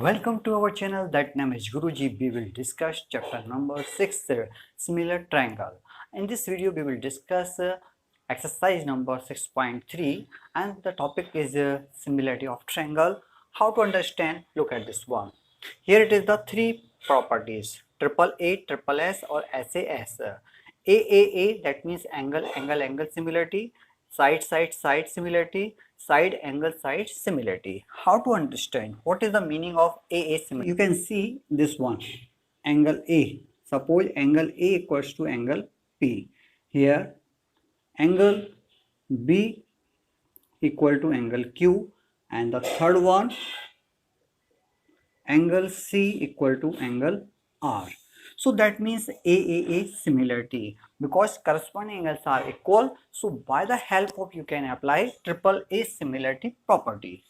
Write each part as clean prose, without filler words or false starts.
Welcome to our channel. That name is Guruji. We will discuss chapter number 6, similar triangle. In this video we will discuss exercise number 6.3 and the topic is similarity of triangle. How to understand? Look at this one. Here it is the three properties: triple A, triple S or SAS. AAA, that means angle, angle, angle similarity. Side, side, side similarity. Side, angle, side similarity. How to understand? What is the meaning of AA similarity? You can see this one, angle A. Suppose angle A equals to angle P. Here, angle B equal to angle Q, and the third one, angle C equal to angle R. So that means AAA similarity, because corresponding angles are equal. So by the help of you can apply triple A similarity property.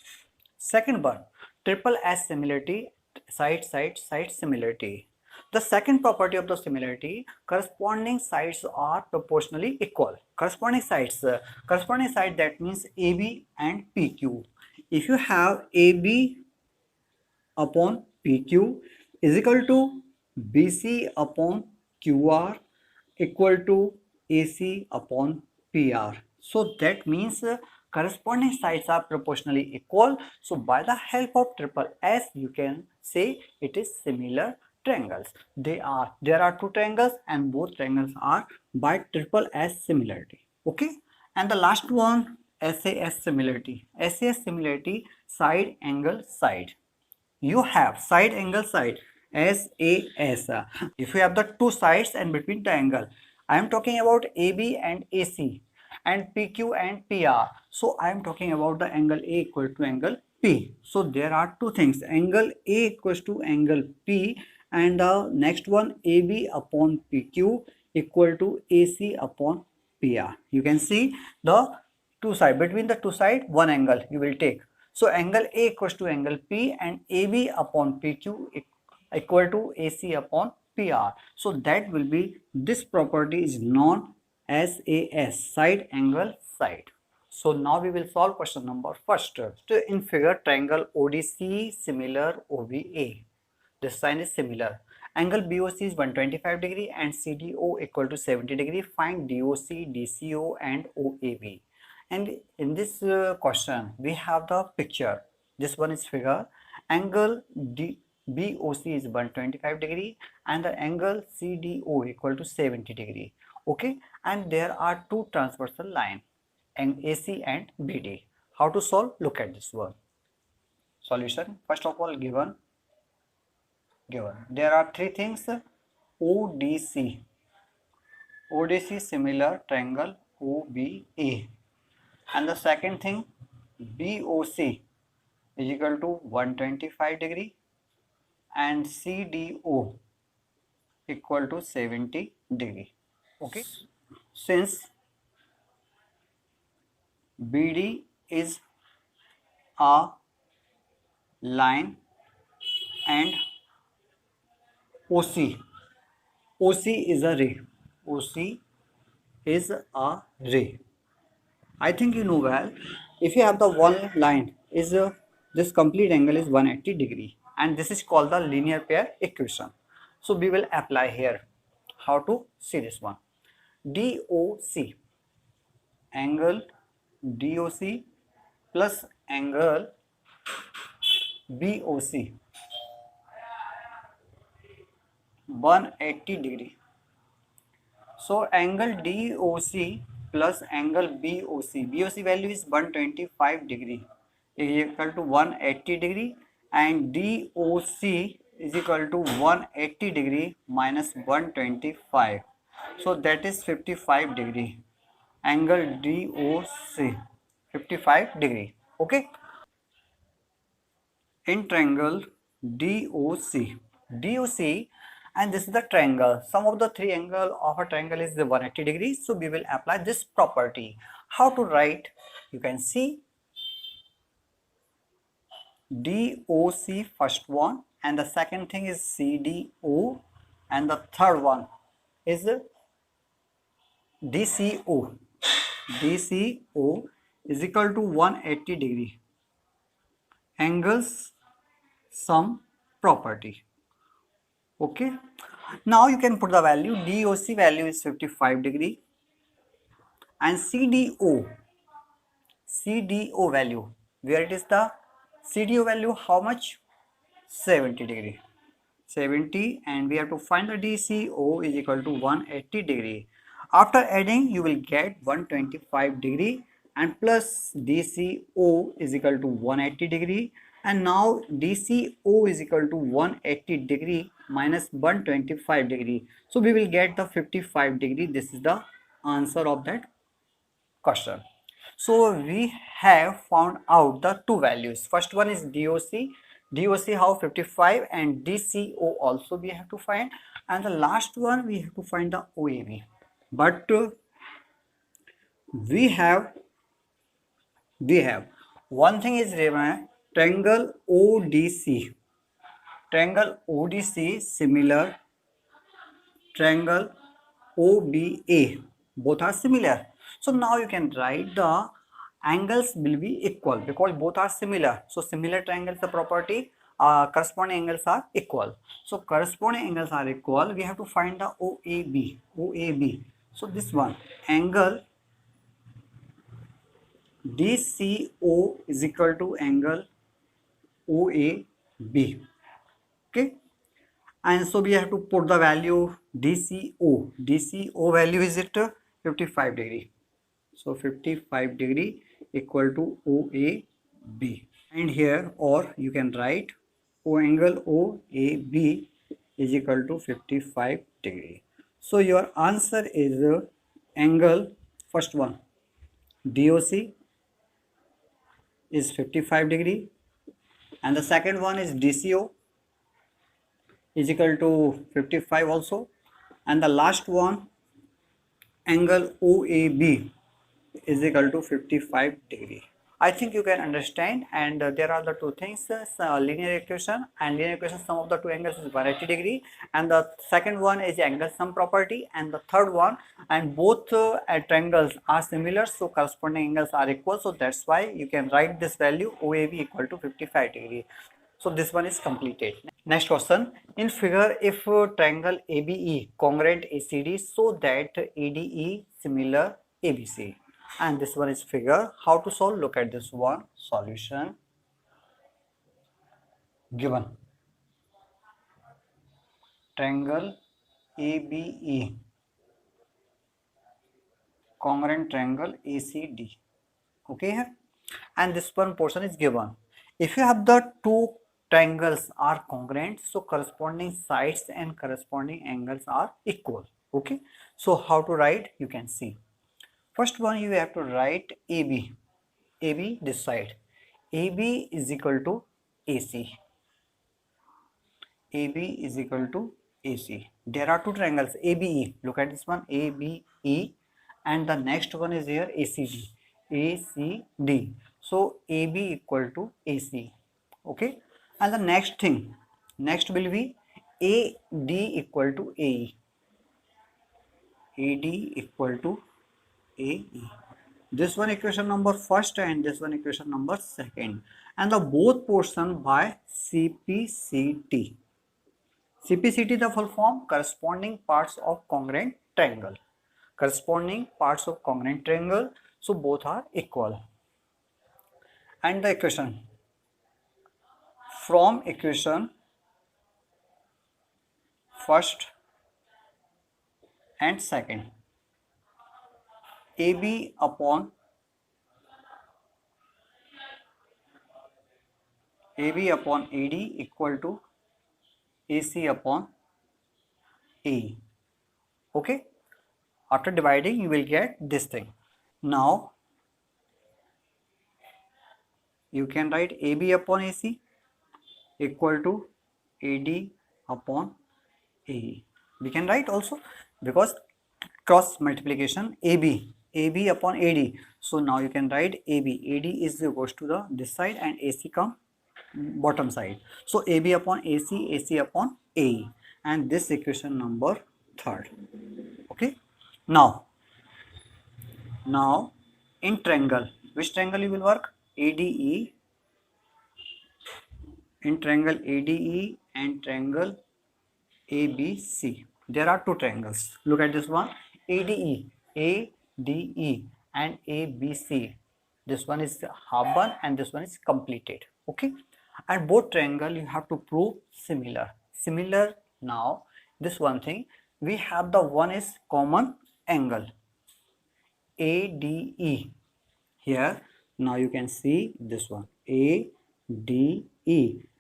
Second one, triple S similarity, side, side, side similarity. The second property of the similarity, corresponding sides are proportionally equal. Corresponding sides, corresponding side, that means AB and PQ. If you have AB upon PQ is equal to BC upon QR equal to AC upon PR. So that means corresponding sides are proportionally equal. So by the help of triple S you can say it is similar triangles. There are two triangles and both triangles are by triple S similarity. Okay, and the last one, SAS similarity. SAS similarity, side angle side. You have side angle side, SAS. If you have the two sides and between the angle, I am talking about AB and AC and PQ and PR. So I am talking about the angle A equal to angle P. So there are two things, angle A equals to angle P, and the next one, AB upon PQ equal to AC upon PR. You can see the two side, between the two side one angle you will take. So angle A equals to angle P and AB upon PQ equal to AC upon PR. So that will be, this property is known as SAS, side angle side. So now we will solve question number first. So in figure, triangle ODC similar OVA. This sign is similar. Angle BOC is 125 degree and CDO equal to 70 degree. Find DOC, DCO and OAB. And in this question we have the picture. This one is figure. Angle BOC is 125 degree and the angle CDO equal to 70 degree. Okay, and there are two transversal line, and AC and BD. How to solve? Look at this one. Solution. First of all, given there are three things: ODC, similar triangle OBA, and the second thing, BOC is equal to 125 degree and CDO equal to 70 degree. Okay, since BD is a line and OC is a ray. OC is a ray. I think you know well. If you have the one line, is this complete angle is 180 degree, and this is called the linear pair equation. So we will apply here. How to see this one? DOC, angle DOC plus angle BOC, 180 degree. So angle DOC plus angle BOC value is 125 degree is equal to 180 degree, and DOC is equal to 180 degree minus 125. So that is 55 degree. Angle DOC 55 degree. Okay. In triangle DOC, and this is the triangle. Sum of the three angle of a triangle is the 180 degrees. So we will apply this property. How to write? You can see DOC first one, and the second thing is CDO, and the third one is DCO. DCO is equal to 180 degree. Angles sum property. Okay, now you can put the value. DOC value is 55 degree and CDO value, where it is the CDO value, how much? 70 degree. 70, and we have to find the DCO is equal to 180 degree. After adding, you will get 125 degree and plus DCO is equal to 180 degree, and now DCO is equal to 180 degree minus 125 degree. So we will get the 55 degree. This is the answer of that question. So we have found out the two values. First one is DOC how 55, and DCO also we have to find, and the last one we have to find the OAB. But we have one thing is triangle ODC, similar triangle OBA, both are similar. So now you can write the angles will be equal because both are similar. So similar triangles, the property, corresponding angles are equal. So corresponding angles are equal. We have to find the OAB. So this one angle DCO is equal to angle OAB. Okay. And so we have to put the value DCO value is it 55 degree. So 55 degree equal to OAB, and here or you can write O angle OAB is equal to 55 degree. So your answer is angle, first one DOC is 55 degree, and the second one is DCO is equal to 55 also, and the last one angle OAB is equal to 55 degree. I think you can understand, and there are the two things, linear equation, and linear equation sum of the two angles is 180 degree, and the second one is angle sum property, and the third one, and both triangles are similar, so corresponding angles are equal, so that's why you can write this value OAB equal to 55 degree. So this one is completed. Next question. In figure, if triangle ABE congruent ACD so that ADE similar ABC. And this one is figure. How to solve? Look at this one. Solution given. Triangle ABE congruent triangle ACD. Okay here. And this one portion is given. If you have the two triangles are congruent, so corresponding sides and corresponding angles are equal. Okay, so how to write? You can see. First one, you have to write AB. AB this side. AB is equal to AC. AB is equal to AC. There are two triangles ABE. Look at this one, ABE, and the next one is here ACD. ACD. So AB equal to AC. Okay, and the next will be AD equal to AE. AD equal to AE. This one equation number first and this one equation number second, and the both portion by CPCT. CPCT the full form, corresponding parts of congruent triangle. Corresponding parts of congruent triangle, so both are equal. And the equation, from equation first and second, AB upon AD equal to AC upon AE. Okay, after dividing you will get this thing. Now you can write AB upon AC equal to AD upon AE. We can write also because cross multiplication AB upon AD. So now you can write AD is goes to the this side and AC come bottom side. So AB upon AC upon AE, and this equation number third. Okay. Now in triangle, which triangle you will work? ADE in triangle ADE and triangle ABC. There are two triangles. Look at this one. ADE, ADE and ABC. This one is half one and this one is completed. Okay. And both triangle you have to prove similar. Similar now. This one thing we have the one is common angle ADE. Here now you can see this one ADE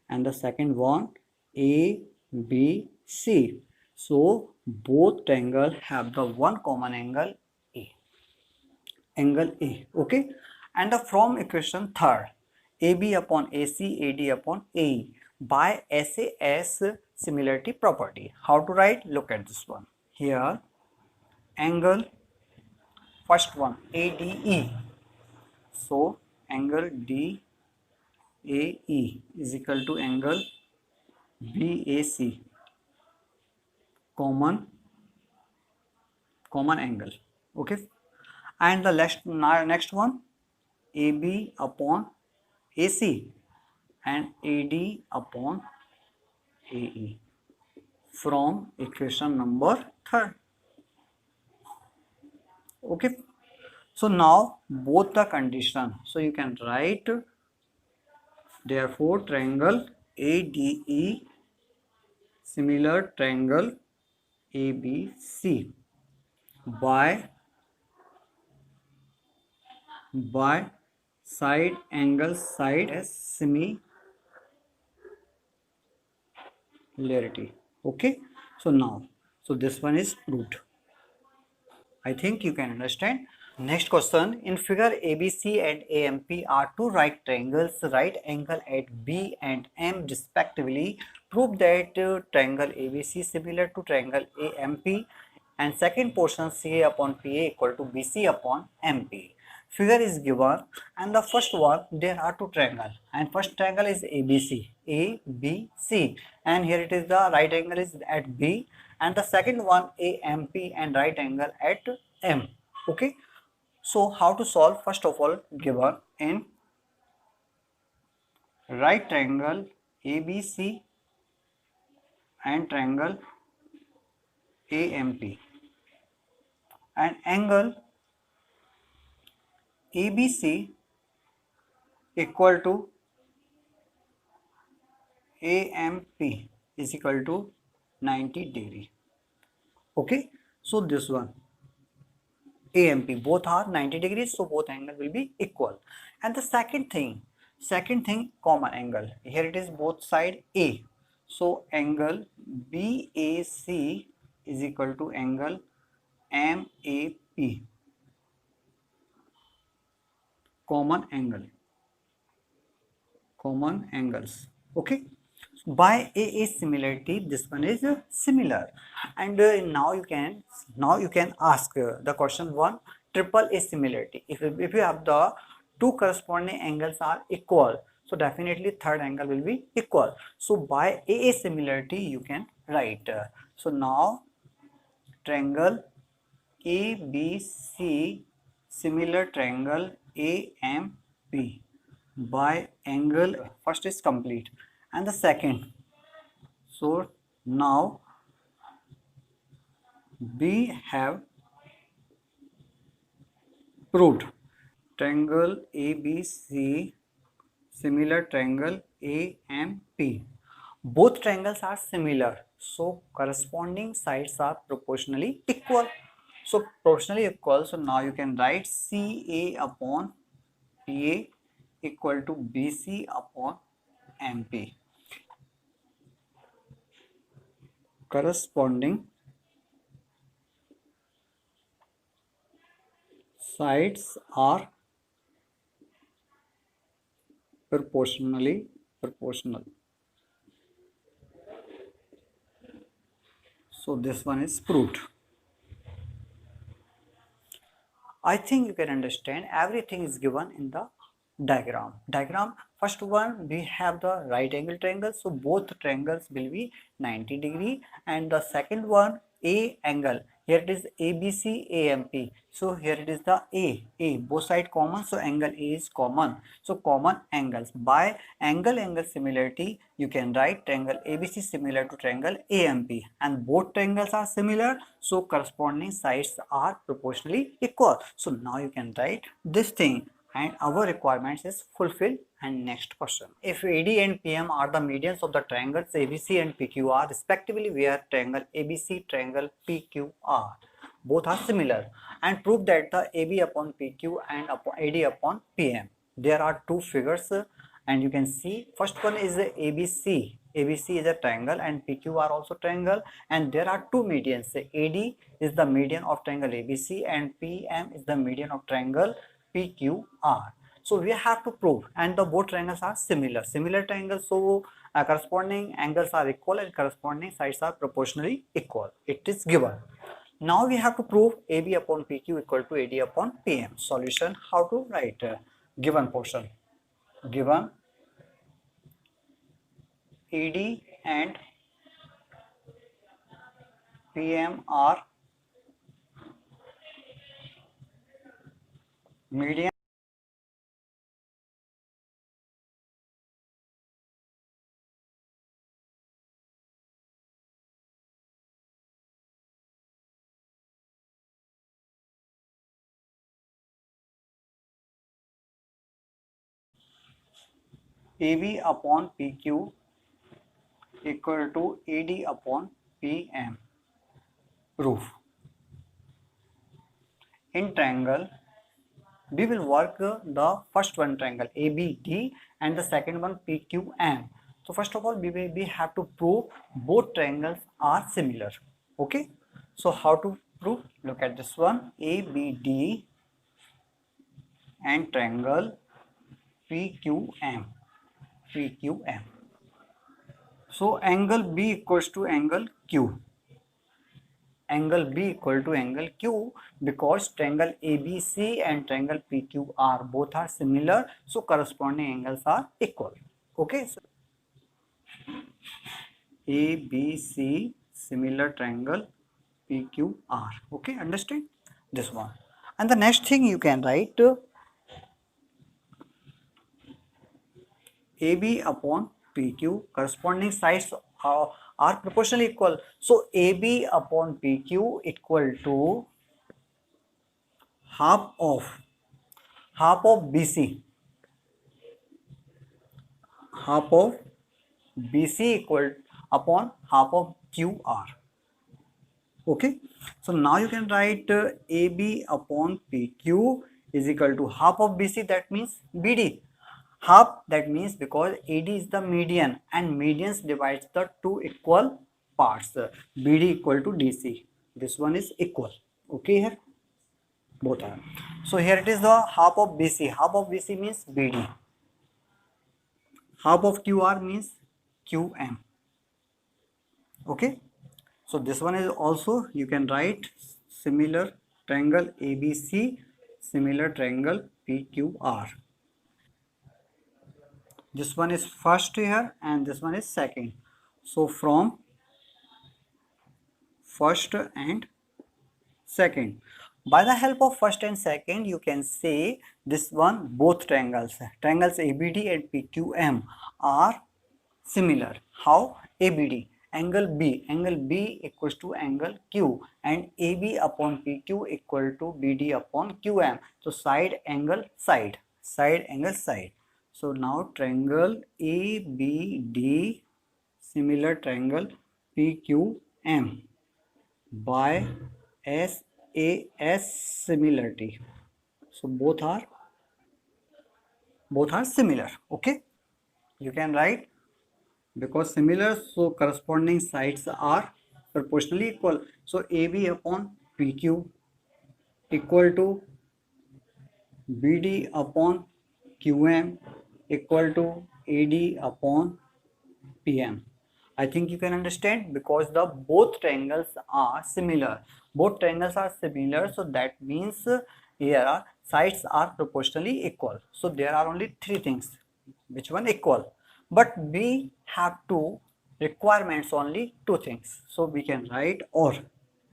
and the second one ABC. So both triangle have the one common angle A. Angle A. Okay. And the from equation third, AB upon AC, AD upon AE by SAS similarity property. How to write? Look at this one. Here angle first one ADE. So angle DAE is equal to angle BAC, common angle. Okay. And the next one AB upon AC and AD upon AE from equation number third. Okay. So now both the condition. So you can write therefore triangle ADE similar triangle ABC by side angle side as similarity. Okay. So now this one is proved. I think you can understand. Next question. In figure ABC and AMP are two right triangles, right angle at B and M respectively. Prove that triangle ABC similar to triangle AMP and second portion CA upon PA equal to BC upon MP. Figure is given and the first one there are two triangles and first triangle is ABC, and here it is the right angle is at B and the second one AMP and right angle at M. Okay. So how to solve? First of all, given in right triangle ABC and triangle AMP and angle ABC equal to AMP is equal to 90 degree. Okay. So this one AMP both are 90 degrees, so both angle will be equal. And the second thing common angle. Here it is both side A. So angle BAC is equal to angle MAP. Common angles. Okay. By AA similarity, this one is similar, and now you can ask the question one triple A similarity. If you have the two corresponding angles are equal, so definitely third angle will be equal. So by AA similarity you can write. So now triangle ABC similar triangle AMP by angle first is complete and the second. So now we have proved triangle ABC similar triangle AMP. Both triangles are similar, so corresponding sides are proportionally equal. So proportionally equal, so now you can write CA upon PA equal to BC upon MP. Corresponding sides are proportional. So this one is proved. I think you can understand everything is given in the diagram. First one we have the right angle triangle, so both triangles will be 90 degree, and the second one A angle, here it is ABC AMP. So here it is the A, both side common, so angle A is common. So common angles. By angle similarity, you can write triangle ABC similar to triangle AMP, and both triangles are similar, so corresponding sides are proportionally equal. So now you can write this thing, and our requirements is fulfilled. And next question, if AD and PM are the medians of the triangles ABC and PQR respectively, where triangle ABC, triangle PQR both are similar, and prove that the AB upon PQ and upon AD upon PM. There are two figures, and you can see first one is ABC. ABC is a triangle and PQ are also triangle, and there are two medians. AD is the median of triangle ABC and PM is the median of triangle PQR. So we have to prove, and the both triangles are similar triangles, so corresponding angles are equal and corresponding sides are proportionally equal. It is given. Now we have to prove AB upon PQ equal to AD upon PM. Solution, how to write? Given portion, given AD and PM are median AB upon PQ equal to AD upon PM. Proof. In triangle, we will work the first one triangle ABD and the second one PQM. So first of all, we have to prove both triangles are similar. Okay. So how to prove? Look at this one, ABD and triangle PQM. So angle B equals to angle Q. Angle B equal to angle Q, because triangle ABC and triangle PQR both are similar, so corresponding angles are equal. Okay, so ABC similar triangle PQR. Okay, understand this one. And the next thing you can write AB upon PQ, corresponding sides are proportionally equal. So AB upon PQ equal to half of BC. Half of BC equal upon half of QR. Okay. So now you can write AB upon PQ is equal to half of BC, that means BD. Half, that means because AD is the median and medians divides the two equal parts. BD equal to DC. This one is equal. Okay, here both are. So here it is the half of BC. Half of BC means BD. Half of QR means QM. Okay. So this one is also, you can write similar triangle ABC, similar triangle PQR. This one is first here and this one is second. So from first and second, by the help of first and second, you can say this one, both triangles ABD and PQM are similar. How? ABD, angle B equals to angle Q, and AB upon PQ equal to BD upon QM. So side angle side. So now triangle ABD similar triangle PQM by SAS similarity. So both are similar. Okay, you can write, because similar, so corresponding sides are proportionally equal. So AB upon PQ equal to BD upon QM equal to AD upon PM. I think you can understand, because the both triangles are similar. So that means here sides are proportionally equal. So there are only three things. Which one? Equal. But we have to requirements only two things. So we can write or.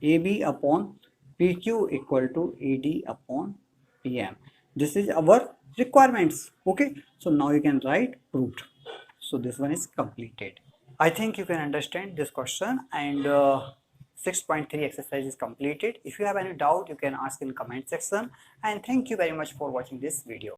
AB upon PQ equal to AD upon PM. This is our requirements. Okay, so now you can write proved. So this one is completed. I think you can understand this question, and 6.3 exercise is completed. If you have any doubt, you can ask in comment section, and thank you very much for watching this video.